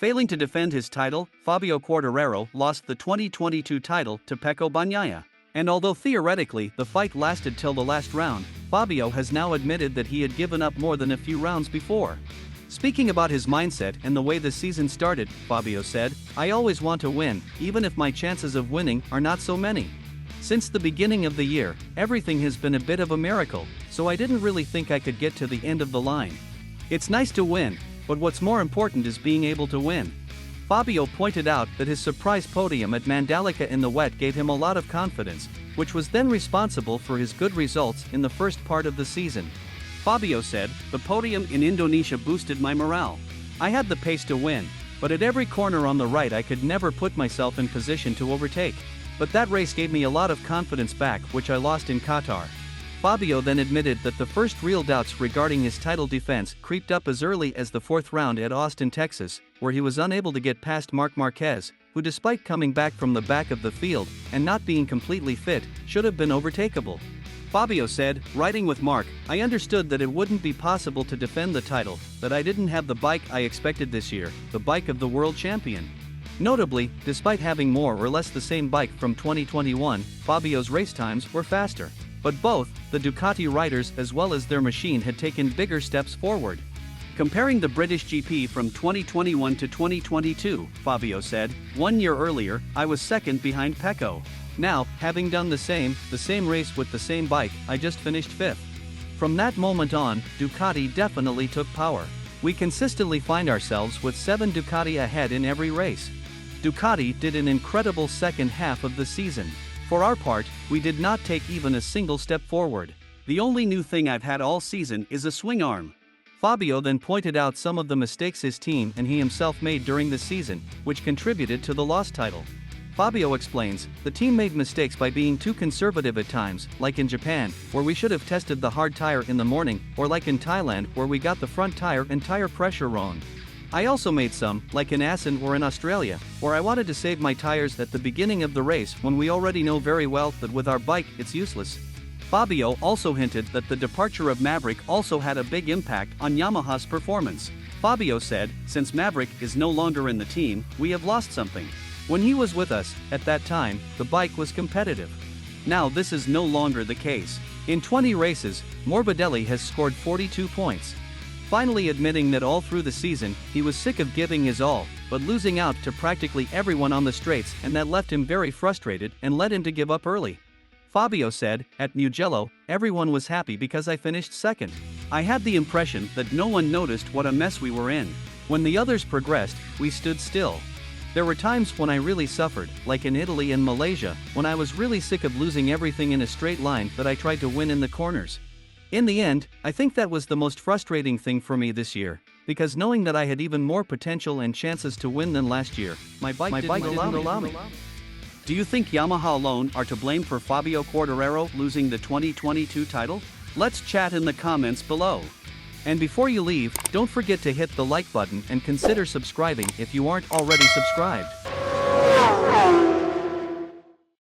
Failing to defend his title, Fabio Quartararo lost the 2022 title to Pecco Bagnaia. And although theoretically the fight lasted till the last round, Fabio has now admitted that he had given up more than a few rounds before. Speaking about his mindset and the way the season started, Fabio said, "I always want to win, even if my chances of winning are not so many. Since the beginning of the year, everything has been a bit of a miracle, so I didn't really think I could get to the end of the line. It's nice to win, but what's more important is being able to win." Fabio pointed out that his surprise podium at Mandalika in the wet gave him a lot of confidence, which was then responsible for his good results in the first part of the season. Fabio said, "The podium in Indonesia boosted my morale. I had the pace to win, but at every corner on the right I could never put myself in position to overtake. But that race gave me a lot of confidence back, which I lost in Qatar." Fabio then admitted that the first real doubts regarding his title defense creeped up as early as the fourth round at Austin, Texas, where he was unable to get past Marquez, who despite coming back from the back of the field and not being completely fit, should have been overtakeable. Fabio said, "Riding with Marc, I understood that it wouldn't be possible to defend the title, that I didn't have the bike I expected this year, the bike of the world champion." Notably, despite having more or less the same bike from 2021, Fabio's race times were faster. But both, the Ducati riders as well as their machine had taken bigger steps forward. Comparing the British GP from 2021 to 2022, Fabio said, "1 year earlier, I was second behind Pecco. Now, having done the same race with the same bike, I just finished fifth." From that moment on, Ducati definitely took power. "We consistently find ourselves with 7 Ducati ahead in every race." Ducati did an incredible second half of the season. "For our part, we did not take even a single step forward. The only new thing I've had all season is a swing arm." Fabio then pointed out some of the mistakes his team and he himself made during the season, which contributed to the lost title. Fabio explains, "The team made mistakes by being too conservative at times, like in Japan, where we should have tested the hard tire in the morning, or like in Thailand where we got the front tire and tire pressure wrong. I also made some, like in Assen or in Australia, where I wanted to save my tires at the beginning of the race when we already know very well that with our bike it's useless." Fabio also hinted that the departure of Maverick also had a big impact on Yamaha's performance. Fabio said, "Since Maverick is no longer in the team, we have lost something. When he was with us, at that time, the bike was competitive. Now this is no longer the case. In 20 races, Morbidelli has scored 42 points. Finally admitting that all through the season, he was sick of giving his all, but losing out to practically everyone on the straights, and that left him very frustrated and led him to give up early. Fabio said, "At Mugello, everyone was happy because I finished second. I had the impression that no one noticed what a mess we were in. When the others progressed, we stood still. There were times when I really suffered, like in Italy and Malaysia, when I was really sick of losing everything in a straight line that I tried to win in the corners. In the end, I think that was the most frustrating thing for me this year, because knowing that I had even more potential and chances to win than last year, my bike didn't allow me." Do you think Yamaha alone are to blame for Fabio Quartararo losing the 2022 title? Let's chat in the comments below. And before you leave, don't forget to hit the like button and consider subscribing if you aren't already subscribed.